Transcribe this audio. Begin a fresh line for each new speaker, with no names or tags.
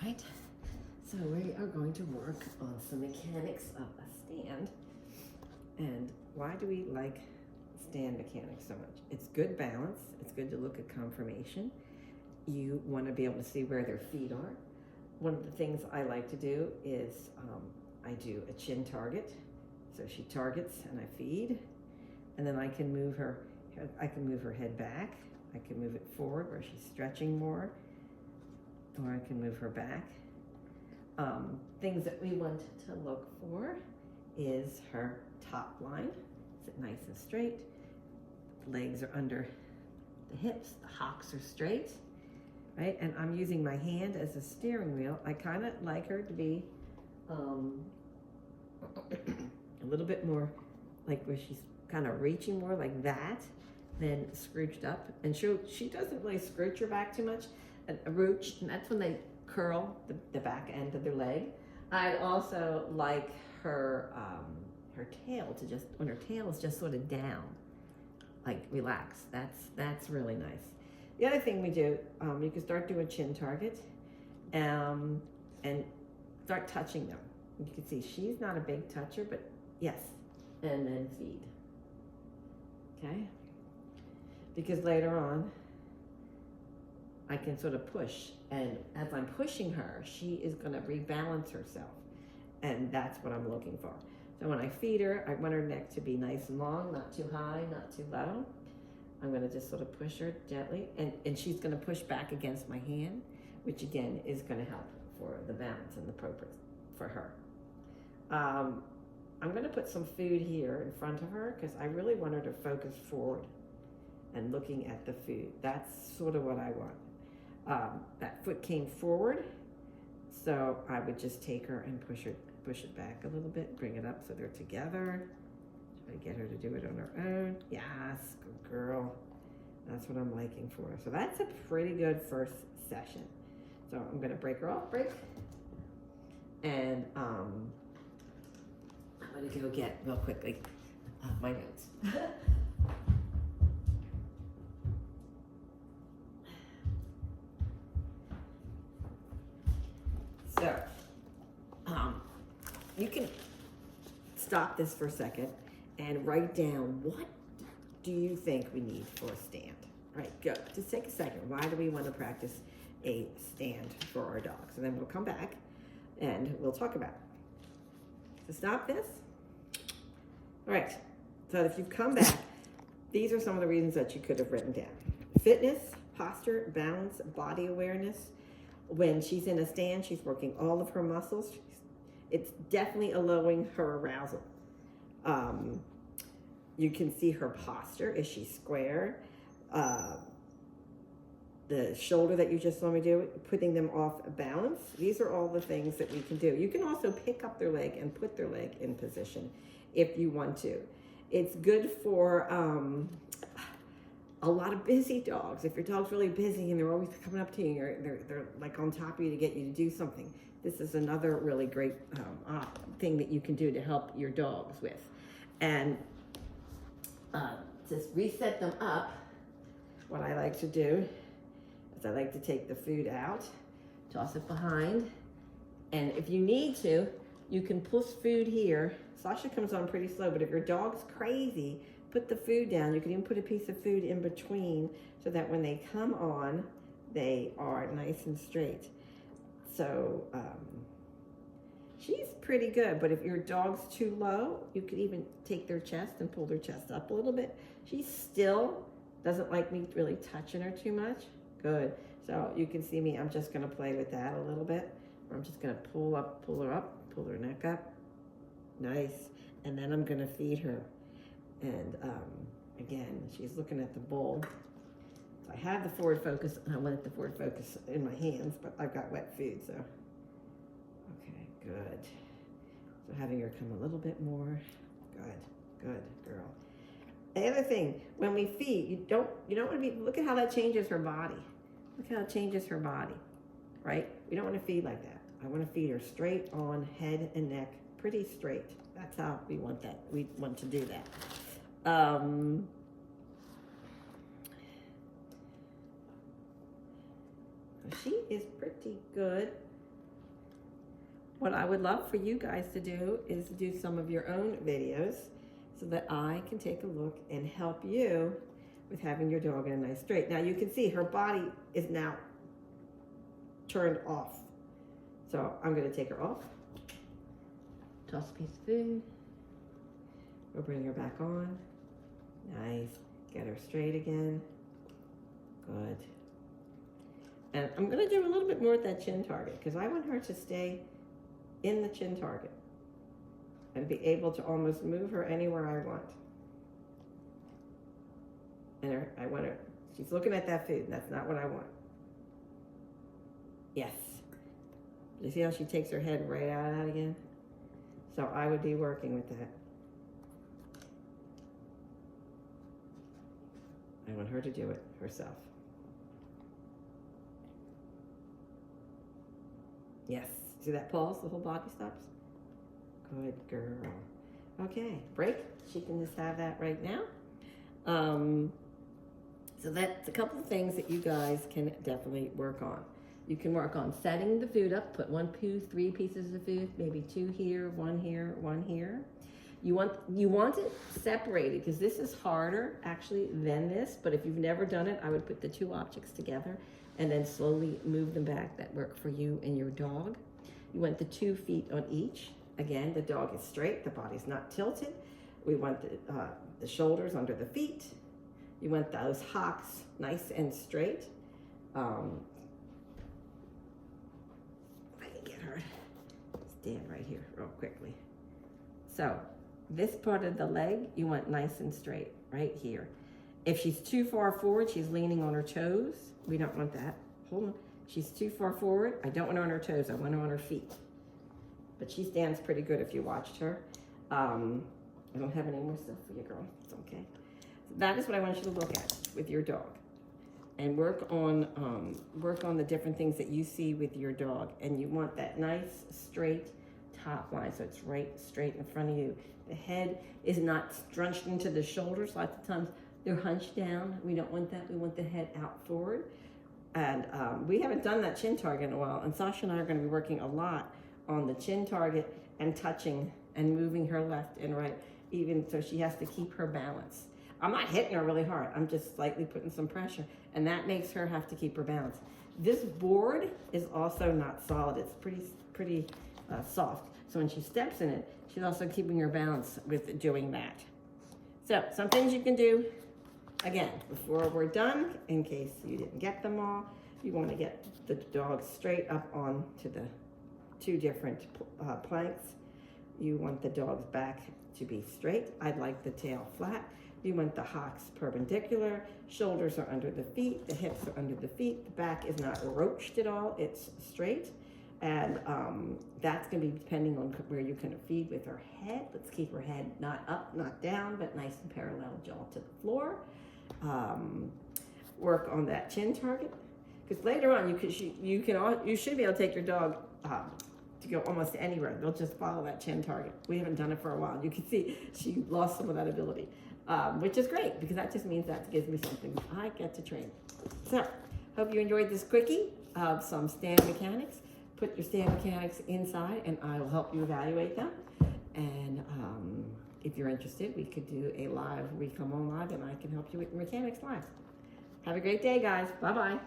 right, so we are going to work on some mechanics of a stand. And why do we like stand mechanics so much? It's good balance. It's good to look at conformation. You want to be able to see where their feet are. One of the things I like to do is I do a chin target. So she targets and I feed, and then I can move her head back. I can move it forward where she's stretching more, or I can move her back. Things that we want to look for is her top line. Is it nice and straight? The legs are under the hips, the hocks are straight, right? And I'm using my hand as a steering wheel. I kind of like her to be a little bit more like where she's kind of reaching more like that than scrooched up. And she doesn't really scrooch her back too much. A rooch, and that's when they curl the back end of their leg. I also like her tail to just, when her tail is just sort of down, like relax. That's really nice. The other thing we do, you can start doing chin target, and start touching them. You can see she's not a big toucher, but yes, and then feed. Okay? Because later on, I can sort of push, and as I'm pushing her, she is going to rebalance herself, and that's what I'm looking for. So when I feed her, I want her neck to be nice and long, not too high, not too low. I'm going to just sort of push her gently, and she's going to push back against my hand, which again is going to help for the balance and the appropriate for her. I'm going to put some food here in front of her because I really want her to focus forward and looking at the food. That's sort of what I want. That foot came forward, so I would just take her and push it back a little bit, bring it up so they're together. Try to get her to do it on her own. Yes, good girl. That's what I'm liking for her. So that's a pretty good first session. So I'm gonna break her off, and I'm gonna go get real quickly my notes. So, you can stop this for a second and write down, what do you think we need for a stand? All right, go. Just take a second. Why do we want to practice a stand for our dogs? And then we'll come back and we'll talk about it. So stop this. All right, so if you've come back, these are some of the reasons that you could have written down. Fitness, posture, balance, body awareness. When she's in a stand, she's working all of her muscles. It's definitely allowing her arousal. You can see her posture. Is she square? The shoulder that you just saw me do, putting them off balance. These are all the things that we can do. You can also pick up their leg and put their leg in position if you want to. It's good for a lot of busy dogs. If your dog's really busy and they're always coming up to you, they're like on top of you to get you to do something. This is another really great thing that you can do to help your dogs with. And just reset them up. What I like to do is I like to take the food out, toss it behind, and if you need to, you can push food here. Sasha comes on pretty slow, but if your dog's crazy, put the food down. You can even put a piece of food in between so that when they come on, they are nice and straight. So she's pretty good, but if your dog's too low, you could even take their chest and pull their chest up a little bit. She still doesn't like me really touching her too much. Good. So you can see me, I'm just gonna play with that a little bit. I'm just gonna pull her up, pull her neck up. Nice. And then I'm gonna feed her. And again, she's looking at the bowl. So I have the forward focus, and I wanted the forward focus in my hands, but I've got wet food, so. Okay, good. So having her come a little bit more. Good girl. The other thing, when we feed, you don't want to be, look at how that changes her body. Look how it changes her body, right? We don't want to feed like that. I want to feed her straight on head and neck, pretty straight. That's how we want that. We want to do that. She is pretty good what I would love for you guys to do is do some of your own videos so that I can take a look and help you with having your dog in a nice straight. Now you can see her body is now turned off. So I'm gonna take her off, toss a piece of food, we'll bring her back on. Nice, get her straight again, good. And I'm gonna do a little bit more at that chin target because I want her to stay in the chin target and be able to almost move her anywhere I want. And I want her, she's looking at that food, that's not what I want. Yes. You see how she takes her head right out of that again? So I would be working with that. I want her to do it herself. Yes. See that pulse? The whole body stops? Good girl. Okay, break. She can just have that right now. So that's a couple of things that you guys can definitely work on. You can work on setting the food up, put 1, 2, 3 pieces of food, maybe 2 here, 1 here, 1 here. You want it separated because this is harder actually than this, but if you've never done it, I would put the 2 objects together and then slowly move them back that work for you and your dog. You want the 2 feet on each. Again, the dog is straight, the body's not tilted. We want the shoulders under the feet. You want those hocks nice and straight. I can get her, stand right here real quickly. So this part of the leg, you want nice and straight right here. If she's too far forward, she's leaning on her toes. We don't want that. Hold on. She's too far forward. I don't want her on her toes. I want her on her feet. But she stands pretty good if you watched her. I don't have any more stuff for you, girl. It's okay. So that is what I want you to look at with your dog. And work on the different things that you see with your dog. And you want that nice, straight top line. So it's right straight in front of you. The head is not scrunched into the shoulders. Lots of times they're hunched down. We don't want that. We want the head out forward. And we haven't done that chin target in a while. And Sasha and I are going to be working a lot on the chin target and touching and moving her left and right, even so she has to keep her balance. I'm not hitting her really hard. I'm just slightly putting some pressure, and that makes her have to keep her balance. This board is also not solid. It's pretty soft. So when she steps in it, she's also keeping her balance with doing that. So some things you can do, again, before we're done, in case you didn't get them all, you want to get the dog straight up onto the 2 different planks. You want the dog's back to be straight. I'd like the tail flat. You want the hocks perpendicular. Shoulders are under the feet. The hips are under the feet. The back is not roached at all. It's straight. And that's going to be depending on where you're going to feed with her head. Let's keep her head not up, not down, but nice and parallel jaw to the floor. Work on that chin target. Because later on, you should be able to take your dog to go almost anywhere. They'll just follow that chin target. We haven't done it for a while. You can see she lost some of that ability, which is great because that just means that gives me something I get to train. So, hope you enjoyed this quickie of some stand mechanics. Put your stand mechanics inside and I will help you evaluate them. And if you're interested, we could do a live, we come on live and I can help you with mechanics live. Have a great day, guys. Bye-bye.